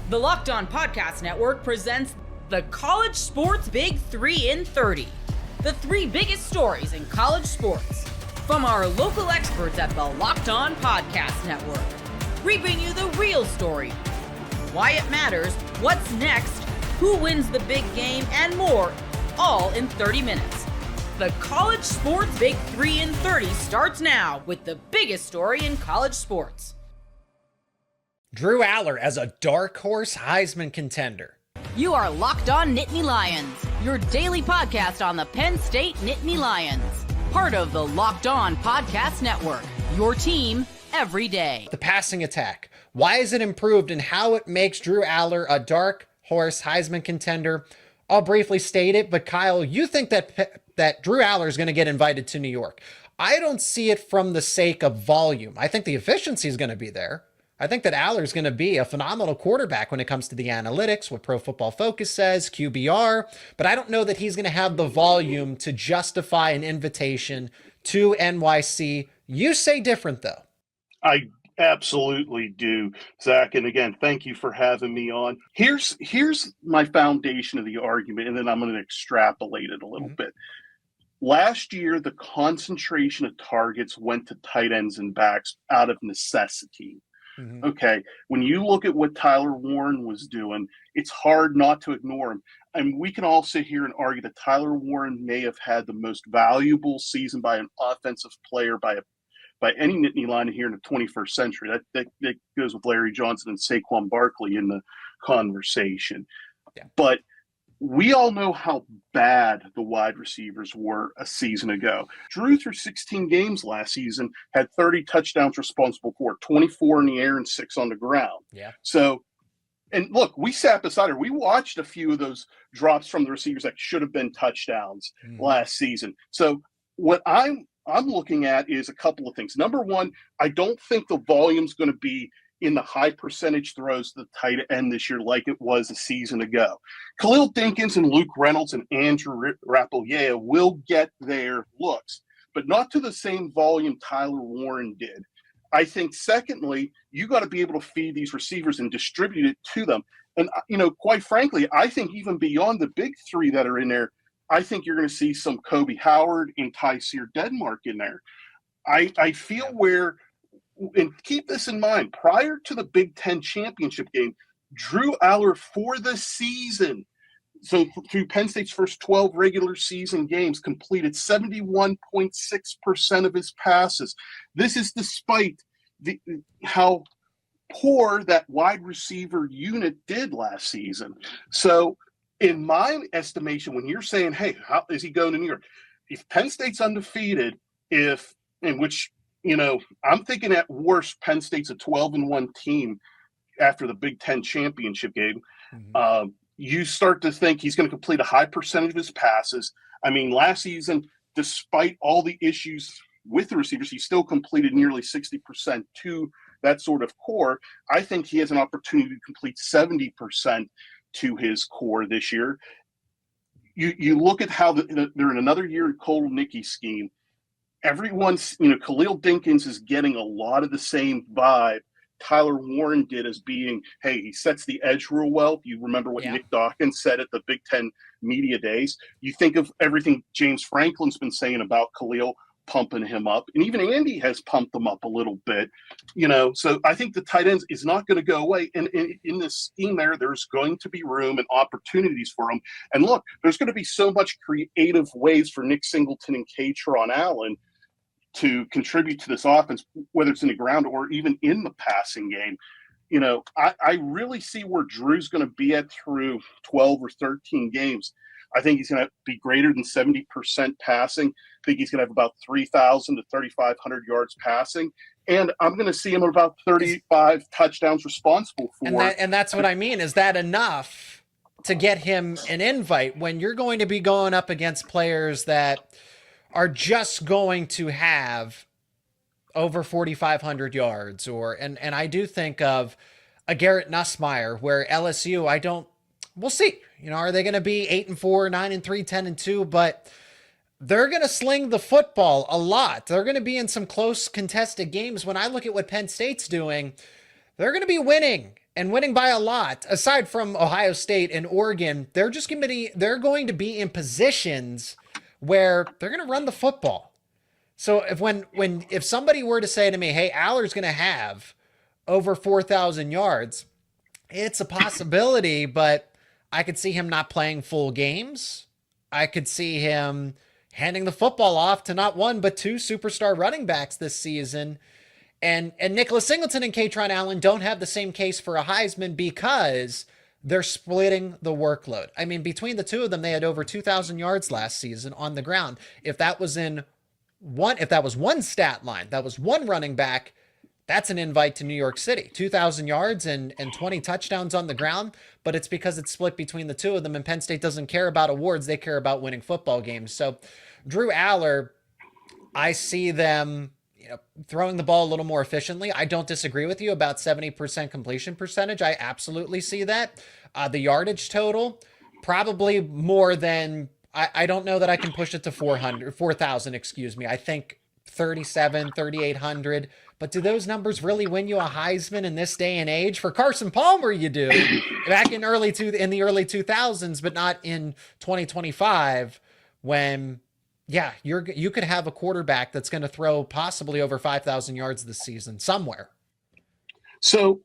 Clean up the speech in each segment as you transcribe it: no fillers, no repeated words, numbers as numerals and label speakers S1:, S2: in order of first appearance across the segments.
S1: The Locked On Podcast Network presents the College Sports Big 3 in 30. The three biggest stories in college sports. From our local experts at the Locked On Podcast Network. We bring you the real story. Why it matters, what's next, who wins the big game, and more, all in 30 minutes. The College Sports Big 3 in 30 starts now with the biggest story in college sports.
S2: Drew Allar as a dark horse Heisman contender.
S1: You are Locked On Nittany Lions, your daily podcast on the Penn State Nittany Lions. Part of the Locked On Podcast Network, your team every day.
S2: The passing attack. Why is it improved and how it makes Drew Allar a dark horse Heisman contender? I'll briefly state it, but Kyle, you think that Drew Allar is going to get invited to New York. I don't see it from the sake of volume. I think the efficiency is going to be there. I think that Allar is going to be a phenomenal quarterback when it comes to the analytics, what Pro Football Focus says, QBR, but I don't know that he's going to have the volume to justify an invitation to NYC. You say different, though.
S3: I absolutely do, Zach. And again, thank you for having me on. Here's my foundation of the argument, and then I'm going to extrapolate it a little bit. Last year, the concentration of targets went to tight ends and backs out of necessity. Okay, when you look at what Tyler Warren was doing, it's hard not to ignore him. And we can all sit here and argue that Tyler Warren may have had the most valuable season by an offensive player by any Nittany Lion here in the 21st century. That goes with Larry Johnson and Saquon Barkley in the conversation. Yeah. But we all know how bad the wide receivers were a season ago. Drew, through 16 games last season, had 30 touchdowns responsible for, 24 in the air and 6 on the ground.
S2: Yeah.
S3: So, and look, we sat beside her. We watched a few of those drops from the receivers that should have been touchdowns last season. So what I'm looking at is a couple of things. Number one, I don't think the volume's going to be in the high percentage throws to the tight end this year like it was a season ago. Khalil Dinkins and Luke Reynolds and Andrew Rappleyea will get their looks, but not to the same volume Tyler Warren did. I think, secondly, you got to be able to feed these receivers and distribute it to them. And, quite frankly, I think even beyond the big three that are in there, I think you're going to see some Kobe Howard and Tyseer Denmark in there. I feel where – and keep this in mind, prior to the Big Ten championship game, Drew Allar for the season, so through Penn State's first 12 regular season games, completed 71.6% of his passes. This is despite how poor that wide receiver unit did last season. So in my estimation, when you're saying, hey, how is he going to New York? If Penn State's undefeated, I'm thinking at worst, Penn State's a 12-1 team after the Big Ten championship game. You start to think he's going to complete a high percentage of his passes. I mean, last season, despite all the issues with the receivers, he still completed nearly 60% to that sort of core. I think he has an opportunity to complete 70% to his core this year. You look at how they're in another year in Cole Nickey's scheme. Everyone's, Khalil Dinkins is getting a lot of the same vibe Tyler Warren did as being, hey, he sets the edge real well. You remember what Nick Dawkins said at the Big Ten media days. You think of everything James Franklin's been saying about Khalil, pumping him up. And even Andy has pumped him up a little bit, So I think the tight ends is not going to go away. And in this scheme there's going to be room and opportunities for him. And look, there's going to be so much creative ways for Nick Singleton and Kaytron Allen to contribute to this offense, whether it's in the ground or even in the passing game. I really see where Drew's going to be at through 12 or 13 games. I think he's going to be greater than 70% passing. I think he's going to have about 3,000 to 3,500 yards passing. And I'm going to see him at about 35 touchdowns responsible for.
S2: And that's what I mean. Is that enough to get him an invite when you're going to be going up against players that are just going to have over 4,500 yards and I do think of a Garrett Nussmeier where LSU, we'll see, are they going to be 8-4, 9-3, 10-2, but they're going to sling the football a lot. They're going to be in some close contested games. When I look at what Penn State's doing, they're going to be winning and winning by a lot. Aside from Ohio State and Oregon, they're going to be in positions where they're going to run the football. So if somebody were to say to me, "Hey, Allar's going to have over 4,000 yards," it's a possibility, but I could see him not playing full games. I could see him handing the football off to not one but two superstar running backs this season. And Nicholas Singleton and Katron Allen don't have the same case for a Heisman because they're splitting the workload. I mean, between the two of them, they had over 2,000 yards last season on the ground. If that was one stat line, that was one running back, that's an invite to New York City. 2,000 yards and 20 touchdowns on the ground, but it's because it's split between the two of them, and Penn State doesn't care about awards. They care about winning football games. So Drew Allar, I see them throwing the ball a little more efficiently. I don't disagree with you about 70% completion percentage. I absolutely see that. The yardage total, probably more than, I don't know that I can push it to 4,000, excuse me. I think 3,800. But do those numbers really win you a Heisman in this day and age? For Carson Palmer, you do. Back in the early 2000s, but not in 2025 when, yeah, you could have a quarterback that's going to throw possibly over 5,000 yards this season somewhere.
S3: So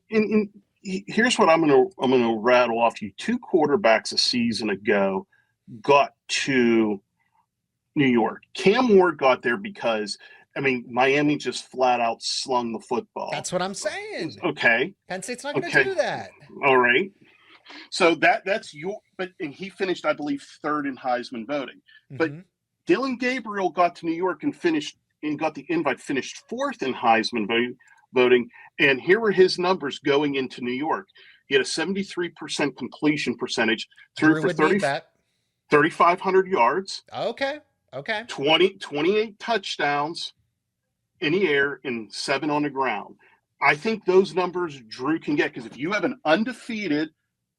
S3: here's what I'm gonna rattle off you. Two quarterbacks a season ago got to New York. Cam Ward got there because, I mean, Miami just flat out slung the football.
S2: That's what I'm saying.
S3: Okay.
S2: Penn State's not going to do that.
S3: All right. So and he finished, I believe, third in Heisman voting. Mm-hmm. But Dylan Gabriel got to New York and got the invite, finished fourth in Heisman voting. And here were his numbers going into New York. He had a 73% completion percentage, threw for 3,500 yards.
S2: Okay.
S3: 28 touchdowns in the air and 7 on the ground. I think those numbers Drew can get, because if you have an undefeated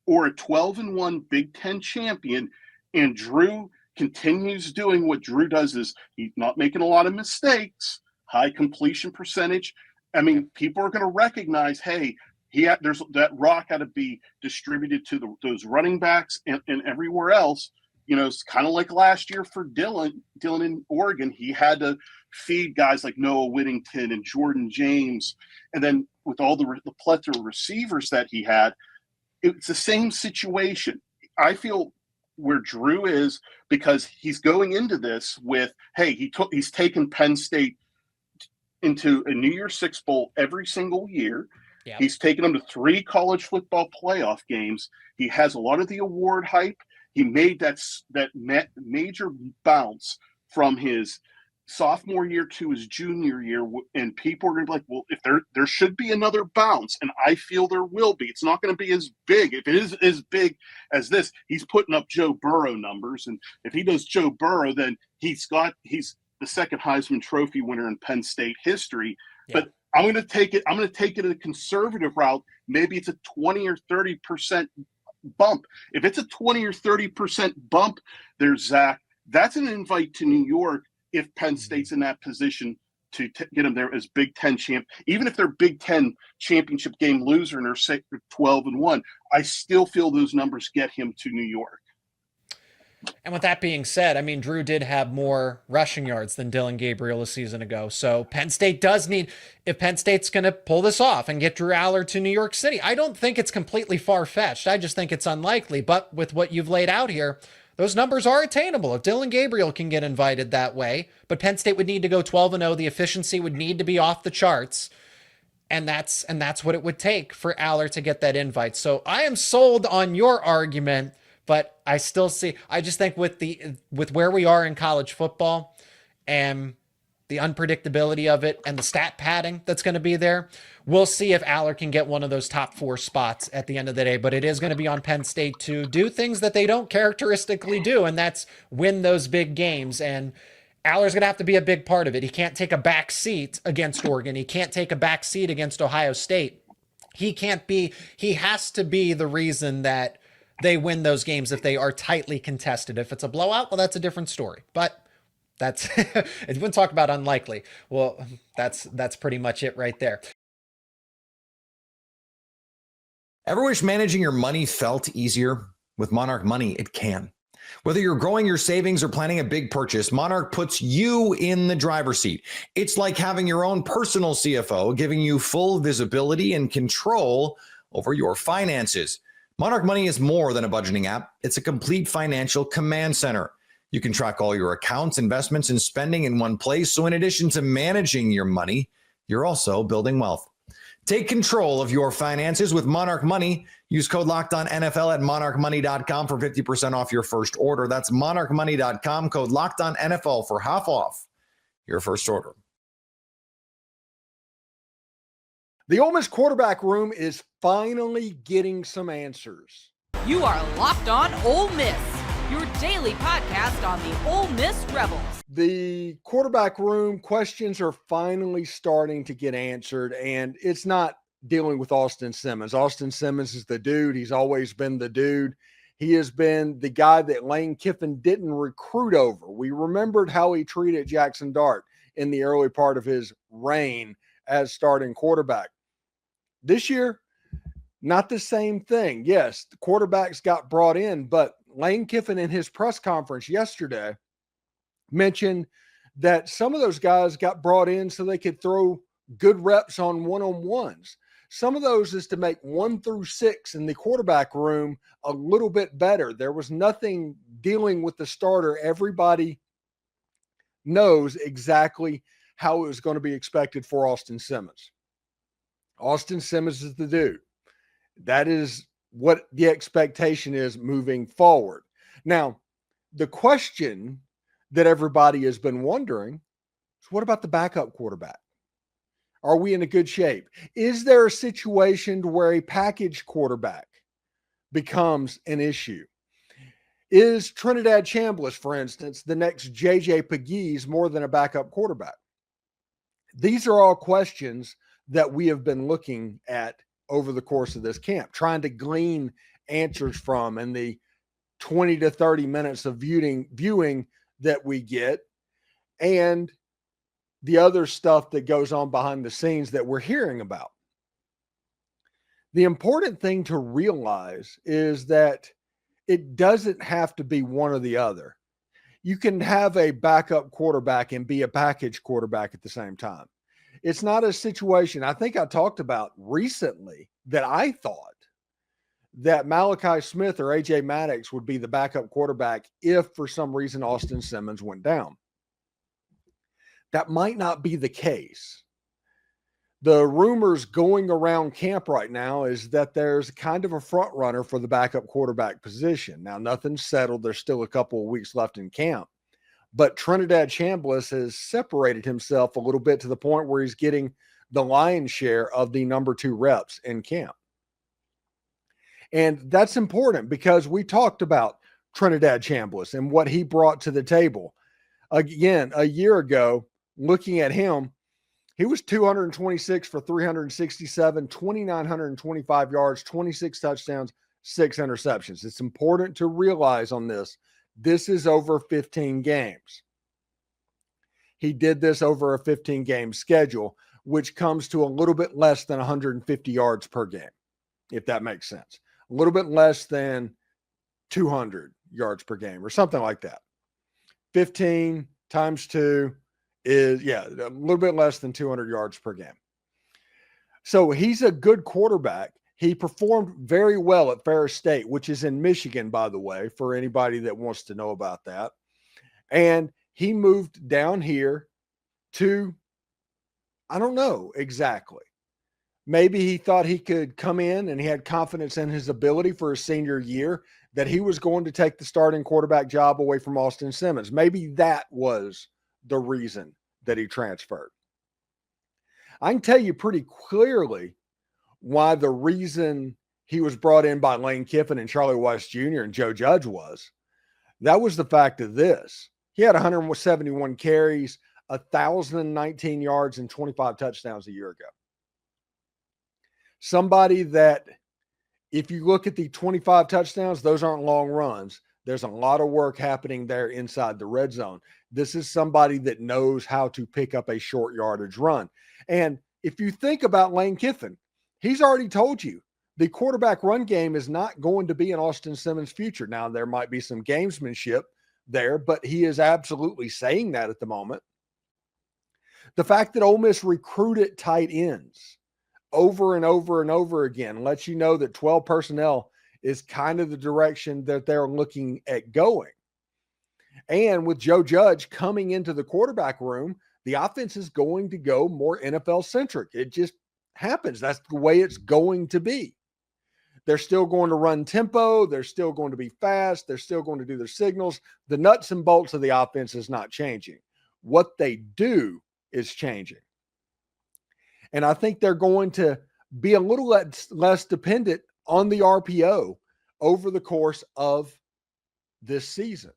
S3: or a 12-1 Big Ten champion, and Drew continues doing what Drew does, is he's not making a lot of mistakes, high completion percentage. I mean, people are going to recognize, hey, there's that rock got to be distributed to those running backs and everywhere else. It's kind of like last year for Dylan in Oregon. He had to feed guys like Noah Whittington and Jordan James. And then with all the plethora of receivers that he had, it's the same situation. I feel where Drew is, because he's going into this with, hey, he's taken Penn State into a New Year's Six Bowl every single year. Yep. He's taken them to 3 college football playoff games. He has a lot of the award hype. He made that major bounce from his sophomore year to his junior year, and people are going to be like, well, if there should be another bounce, and I feel there will be. It's not going to be as big. If it is as big as this, he's putting up Joe Burrow numbers, and if he does Joe Burrow, then he's the second Heisman Trophy winner in Penn State history. Yeah. But I'm going to take it a conservative route. Maybe it's a 20 or 30% bump. If it's a 20 or 30% bump, there's Zach. That's an invite to New York if Penn State's in that position to get them there as Big Ten champ. Even if they're Big Ten championship game loser and they're 12-1, I still feel those numbers get him to New York.
S2: And with that being said, I mean, Drew did have more rushing yards than Dylan Gabriel a season ago. So Penn State does need, if Penn State's going to pull this off and get Drew Allar to New York City, I don't think it's completely far-fetched. I just think it's unlikely. But with what you've laid out here, those numbers are attainable. If Dylan Gabriel can get invited that way, but Penn State would need to go 12-0. The efficiency would need to be off the charts. And that's what it would take for Allar to get that invite. So I am sold on your argument. But I just think with where we are in college football and the unpredictability of it and the stat padding that's going to be there, we'll see if Allar can get one of those top 4 spots at the end of the day. But it is going to be on Penn State to do things that they don't characteristically do, and that's win those big games. And Allar's going to have to be a big part of it. He can't take a back seat against Oregon. He can't take a back seat against Ohio State. He has to be the reason that they win those games if they are tightly contested. If it's a blowout, well, that's a different story. But that's, if we talk about unlikely, well, that's pretty much it right there.
S4: Ever wish managing your money felt easier? With Monarch Money, it can. Whether you're growing your savings or planning a big purchase, Monarch puts you in the driver's seat. It's like having your own personal CFO, giving you full visibility and control over your finances. Monarch Money is more than a budgeting app. It's a complete financial command center. You can track all your accounts, investments, and spending in one place. So in addition to managing your money, you're also building wealth. Take control of your finances with Monarch Money. Use code LOCKEDONNFL at monarchmoney.com for 50% off your first order. That's monarchmoney.com, code LOCKEDONNFL for half off your first order.
S5: The Ole Miss quarterback room is finally getting some answers.
S1: You are Locked On Ole Miss, your daily podcast on the Ole Miss Rebels.
S5: The quarterback room questions are finally starting to get answered, and it's not dealing with Austin Simmons. Austin Simmons is the dude. He's always been the dude. He has been the guy that Lane Kiffin didn't recruit over. We remembered how he treated Jackson Dart in the early part of his reign as starting quarterback. This year, not the same thing. Yes, the quarterbacks got brought in, but Lane Kiffin in his press conference yesterday mentioned that some of those guys got brought in so they could throw good reps on one-on-ones. Some of those is to make 1 through 6 in the quarterback room a little bit better. There was nothing dealing with the starter. Everybody knows exactly how it was going to be expected for Austin Simmons. Austin Simmons is the dude. That is what the expectation is moving forward. Now, the question that everybody has been wondering is, what about the backup quarterback? Are we in a good shape? Is there a situation where a package quarterback becomes an issue? Is Trinidad Chambliss, for instance, the next J.J. Pegues more than a backup quarterback? These are all questions that we have been looking at over the course of this camp, trying to glean answers from in the 20 to 30 minutes of viewing that we get, and the other stuff that goes on behind the scenes that we're hearing about. The important thing to realize is that it doesn't have to be one or the other. You can have a backup quarterback and be a package quarterback at the same time. It's not a situation I think I talked about recently that I thought that Malachi Smith or AJ Maddox would be the backup quarterback if for some reason Austin Simmons went down. That might not be the case. The rumors going around camp right now is that there's kind of a front runner for the backup quarterback position. Now, nothing's settled. There's still a couple of weeks left in camp. But Trinidad Chambliss has separated himself a little bit to the point where he's getting the lion's share of the number 2 reps in camp. And that's important because we talked about Trinidad Chambliss and what he brought to the table. Again, a year ago, looking at him, he was 226 for 367, 2,925 yards, 26 touchdowns, 6 interceptions. It's important to realize on this, this is over 15 games. He did this over a 15-game schedule, which comes to a little bit less than 150 yards per game, if that makes sense. A little bit less than 200 yards per game or something like that. 15 times 2 is, a little bit less than 200 yards per game. So he's a good quarterback. He performed very well at Ferris State, which is in Michigan, by the way, for anybody that wants to know about that. And he moved down here to, I don't know exactly. Maybe he thought he could come in and he had confidence in his ability for his senior year that he was going to take the starting quarterback job away from Austin Simmons. Maybe that was the reason that he transferred. I can tell you pretty clearly why the reason he was brought in by Lane Kiffin and Charlie Weiss Jr. and Joe Judge was the fact of this. He had 171 carries, 1,019 yards, and 25 touchdowns a year ago. Somebody that, if you look at the 25 touchdowns, those aren't long runs. There's a lot of work happening there inside the red zone. This is somebody that knows how to pick up a short yardage run. And if you think about Lane Kiffin, he's already told you the quarterback run game is not going to be in Austin Simmons' future. Now, there might be some gamesmanship there, but he is absolutely saying that at the moment. The fact that Ole Miss recruited tight ends over and over and over again lets you know that 12 personnel is kind of the direction that they're looking at going. And with Joe Judge coming into the quarterback room, the offense is going to go more NFL-centric. It just happens. That's the way it's going to be. They're still going to run tempo. They're still going to be fast. They're still going to do their signals. The nuts and bolts of the offense is not changing. What they do is changing. And I think they're going to be a little less dependent on the RPO over the course of this season,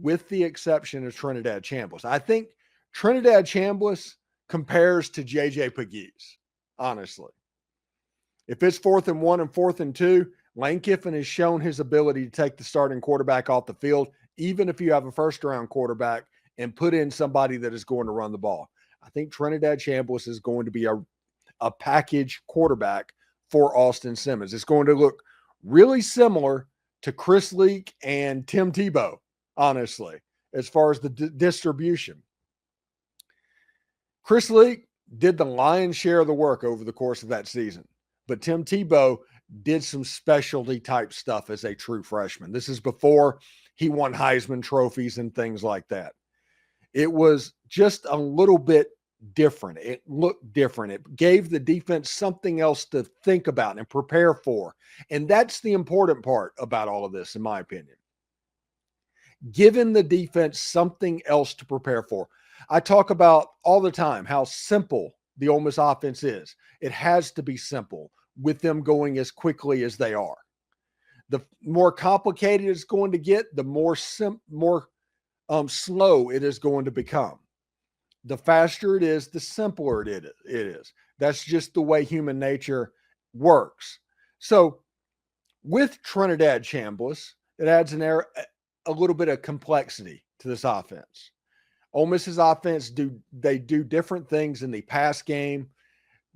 S5: with the exception of Trinidad Chambliss. I think Trinidad Chambliss compares to JJ Pegues, honestly. If it's 4th and 1 and 4th and 2, Lane Kiffin has shown his ability to take the starting quarterback off the field, even if you have a first-round quarterback, and put in somebody that is going to run the ball. I think Trinidad Chambliss is going to be a package quarterback for Austin Simmons. It's going to look really similar to Chris Leak and Tim Tebow, honestly, as far as the distribution. Chris Leak did the lion's share of the work over the course of that season, but Tim Tebow did some specialty type stuff as a true freshman. This is before he won Heisman trophies and things like that. It was just a little bit different. It looked different. It gave the defense something else to think about and prepare for. And that's the important part about all of this, in my opinion. Giving the defense something else to prepare for. I talk about all the time how simple the Ole Miss offense is. It has to be simple with them going as quickly as they are. The more complicated it's going to get, the more slow it is going to become. The faster it is, the simpler it is. That's just the way human nature works. So with Trinidad Chambliss, it adds a little bit of complexity to this offense. Ole Miss's offense do different things in the pass game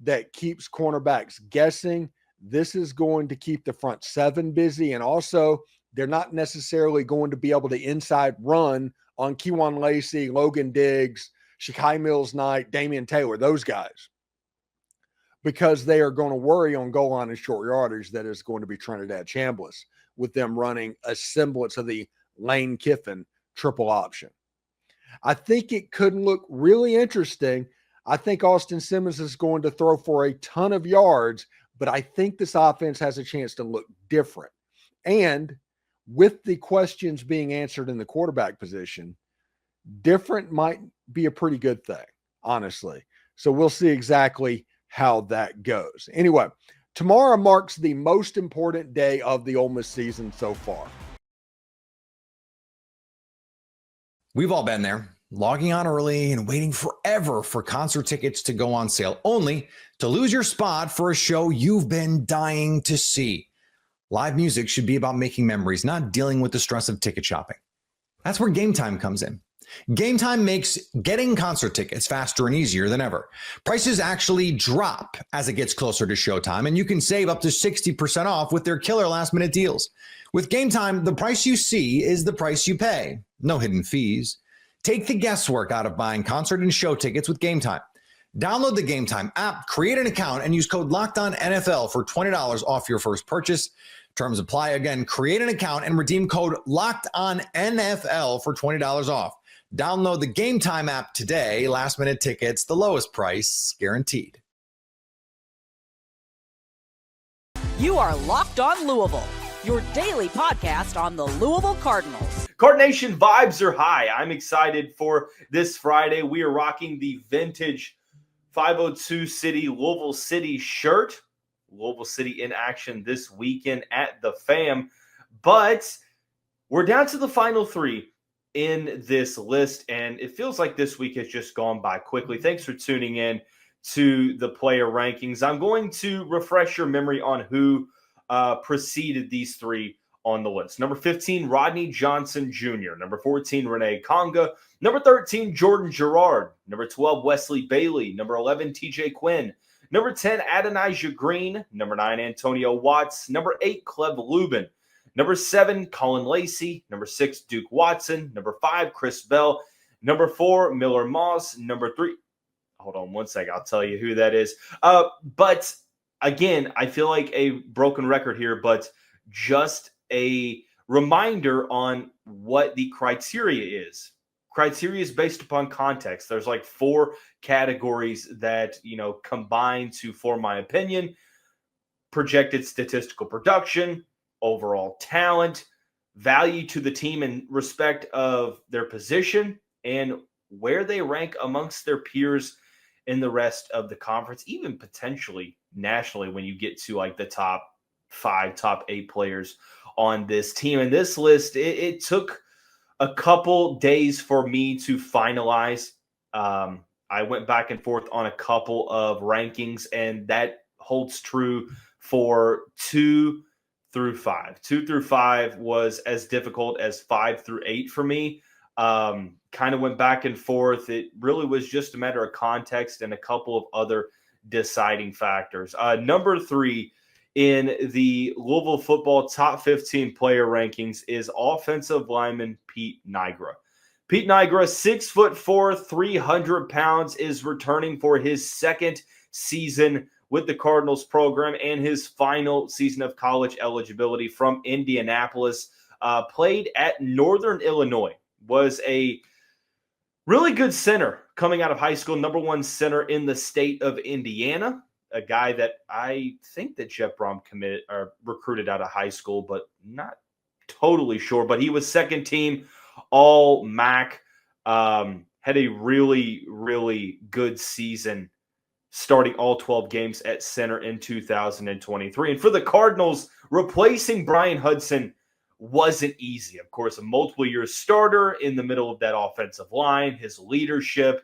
S5: that keeps cornerbacks guessing. This is going to keep the front seven busy, and also they're not necessarily going to be able to inside run on Kejuan Lacey, Logan Diggs, Shakai Mills-Knight, Damian Taylor, those guys, because they are going to worry on goal line and short yardage. That is going to be Trinidad Chambliss, with them running a semblance of the Lane Kiffin triple option. I think it could look really interesting. I think Austin Simmons is going to throw for a ton of yards, but I think this offense has a chance to look different. And with the questions being answered in the quarterback position, different might be a pretty good thing, honestly. So we'll see exactly how that goes. Anyway, tomorrow marks the most important day of the Ole Miss season so far.
S4: We've all been there, logging on early and waiting forever for concert tickets to go on sale, only to lose your spot for a show you've been dying to see. Live music should be about making memories, not dealing with the stress of ticket shopping. That's where Gametime comes in. Gametime makes getting concert tickets faster and easier than ever. Prices actually drop as it gets closer to showtime, and you can save up to 60% off with their killer last-minute deals. With Gametime, the price you see is the price you pay. No hidden fees. Take the guesswork out of buying concert and show tickets with Gametime. Download the Gametime app, create an account, and use code LOCKEDONNFL for $20 off your first purchase. Terms apply. Again, create an account and redeem code LOCKEDONNFL for $20 off. Download the Gametime app today. Last-minute tickets, the lowest price, guaranteed.
S1: You are Locked On Louisville, your daily podcast on the Louisville Cardinals.
S6: Card Nation vibes are high. I'm excited for this Friday. We are rocking the vintage 502 City Louisville City shirt. Louisville City in action this weekend at the FAM. But we're down to the final three in this list, and it feels like this week has just gone by quickly. Thanks for tuning in to the player rankings. I'm going to refresh your memory on who preceded these three on the list. Number 15, Rodney Johnson Jr. Number 14, Renee Conga. Number 13, Jordan Girard. Number 12, Wesley Bailey. Number 11, TJ Quinn. Number 10, Adonijah Green. Number 9, Antonio Watts. Number 8, Cleb Lubin. Number 7, Colin Lacey. Number 6, Duke Watson. Number 5, Chris Bell. Number 4, Miller Moss. Number 3, hold on one second, I'll tell you who that is. But again, I feel like a broken record here, but just a reminder on what the criteria is. Criteria is based upon context. There's like 4 categories that, combine to form my opinion: projected statistical production, overall talent, value to the team in respect of their position, and where they rank amongst their peers in the rest of the conference, even potentially nationally when you get to like the top 5, top 8 players on this team. And this list, it took a couple days for me to finalize. I went back and forth on a couple of rankings, and that holds true for 2 through 5. 2 through 5 was as difficult as 5 through 8 for me. Kind of went back and forth. It really was just a matter of context and a couple of other deciding factors. Number 3 in the Louisville football top 15 player rankings is offensive lineman Pete Nigra. Pete Nigra, 6'4", 300 pounds, is returning for his second season with the Cardinals program and his final season of college eligibility from Indianapolis. Played at Northern Illinois, was a really good center coming out of high school, number 1 center in the state of Indiana. A guy that I think that Jeff Brom recruited out of high school, but not totally sure. But he was second team all MAC. Had a really, really good season, starting all 12 games at center in 2023. And for the Cardinals, replacing Brian Hudson wasn't easy. Of course, a multiple-year starter in the middle of that offensive line, his leadership,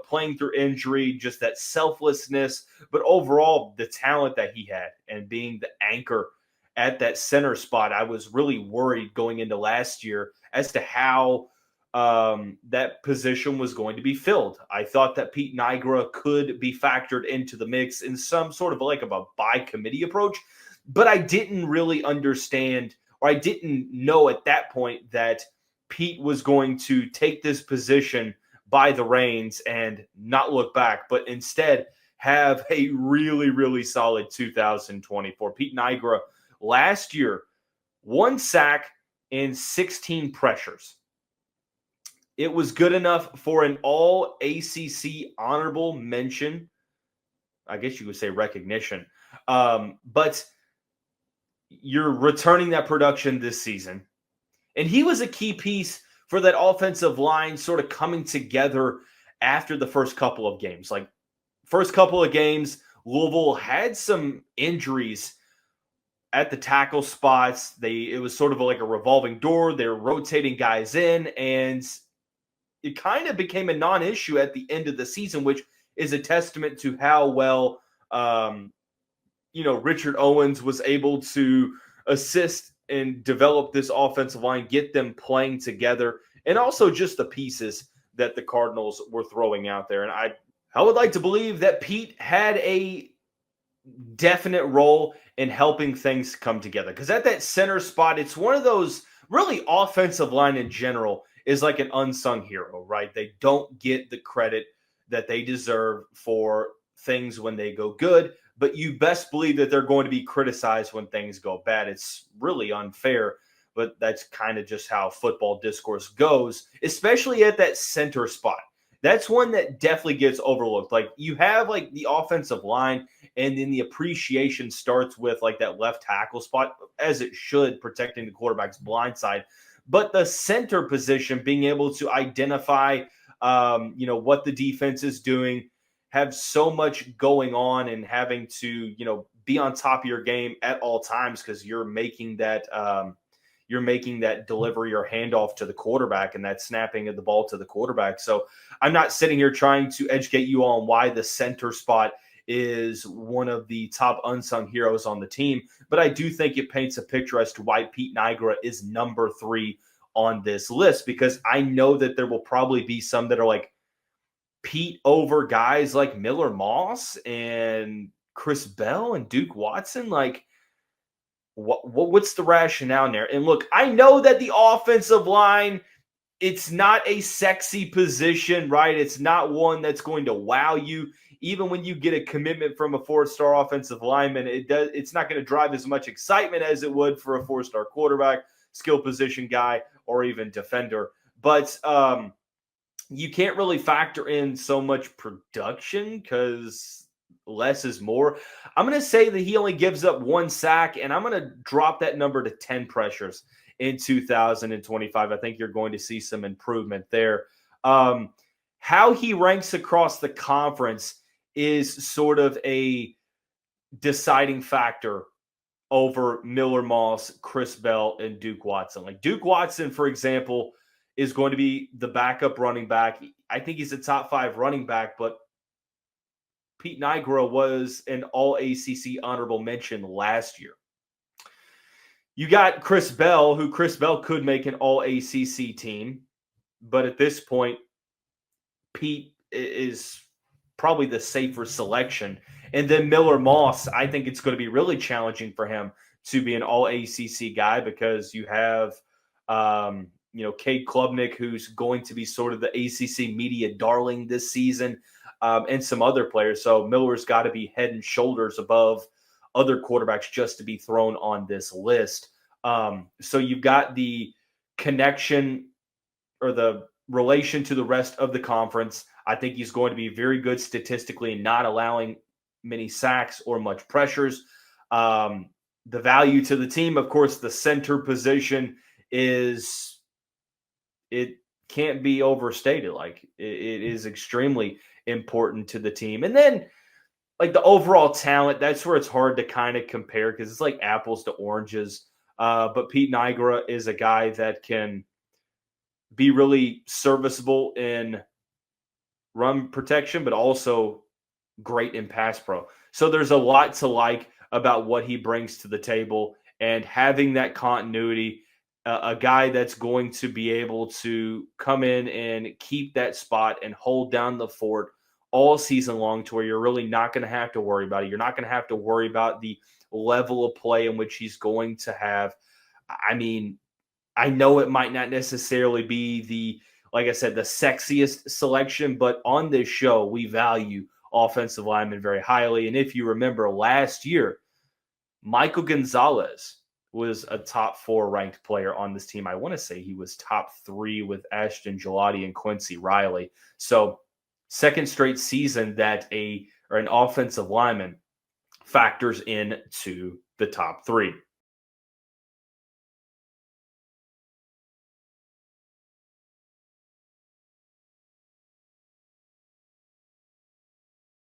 S6: playing through injury, just that selflessness, but overall the talent that he had and being the anchor at that center spot. I was really worried going into last year as to how that position was going to be filled. I thought that Pete Nigra could be factored into the mix in some sort of like a by committee approach, but I didn't really understand, or I didn't know at that point that Pete was going to take this position by the reins and not look back, but instead have a really, really solid 2024. Pete Nigra last year, 1 sack and 16 pressures. It was good enough for an all ACC honorable mention. I guess you would say recognition. But you're returning that production this season. And he was a key piece for that offensive line sort of coming together after the first couple of games. Like, first couple of games, Louisville had some injuries at the tackle spots. It was sort of like a revolving door. They were rotating guys in, and it kind of became a non-issue at the end of the season, which is a testament to how well, Richard Owens was able to assist and develop this offensive line, get them playing together, and also just the pieces that the Cardinals were throwing out there. And I would like to believe that Pete had a definite role in helping things come together. Because at that center spot, it's one of those really, offensive line in general is like an unsung hero, right? They don't get the credit that they deserve for things when they go good, but you best believe that they're going to be criticized when things go bad. It's really unfair, but that's kind of just how football discourse goes, especially at that center spot. That's one that definitely gets overlooked. Like, you have like the offensive line, and then the appreciation starts with like that left tackle spot, as it should, protecting the quarterback's blind side. But the center position, being able to identify, what the defense is doing, have so much going on, and having to, be on top of your game at all times because you're making that delivery or handoff to the quarterback and that snapping of the ball to the quarterback. So I'm not sitting here trying to educate you on why the center spot is one of the top unsung heroes on the team, but I do think it paints a picture as to why Pete Nigra is number 3 on this list, because I know that there will probably be some that are like, Pete over guys like Miller Moss and Chris Bell and Duke Watson? Like, what's the rationale there? And look, I know that the offensive line, it's not a sexy position, right? It's not one that's going to wow you. Even when you get a commitment from a 4-star offensive lineman, it's not going to drive as much excitement as it would for a 4-star quarterback, skill position guy, or even defender. But you can't really factor in so much production because less is more. I'm going to say that he only gives up 1 sack, and I'm going to drop that number to 10 pressures in 2025. I think you're going to see some improvement there. How he ranks across the conference is sort of a deciding factor over Miller Moss, Chris Bell, and Duke Watson. Like Duke Watson, for example, is going to be the backup running back. I think he's a top 5 running back, but Pete Nigro was an all-ACC honorable mention last year. You got Chris Bell, who Chris Bell could make an all-ACC team, but at this point, Pete is probably the safer selection. And then Miller Moss, I think it's going to be really challenging for him to be an all-ACC guy because you have, Cade Klubnik, who's going to be sort of the ACC media darling this season, and some other players. So Miller's got to be head and shoulders above other quarterbacks just to be thrown on this list. So you've got the connection or the relation to the rest of the conference. I think he's going to be very good statistically and not allowing many sacks or much pressures. The value to the team, of course, the center position it can't be overstated. Like it is extremely important to the team. And then like the overall talent, that's where it's hard to kind of compare because it's like apples to oranges. But Pete Nigra is a guy that can be really serviceable in run protection, but also great in pass pro. So there's a lot to like about what he brings to the table, and having that continuity, a guy that's going to be able to come in and keep that spot and hold down the fort all season long to where you're really not going to have to worry about it. You're not going to have to worry about the level of play in which he's going to have. I mean, I know it might not necessarily be like I said, the sexiest selection, but on this show, we value offensive linemen very highly. And if you remember last year, Michael Gonzalez was a top 4 ranked player on this team. I want to say he was top 3 with Ashton Gelati and Quincy Riley. So second straight season that an offensive lineman factors in to the top 3.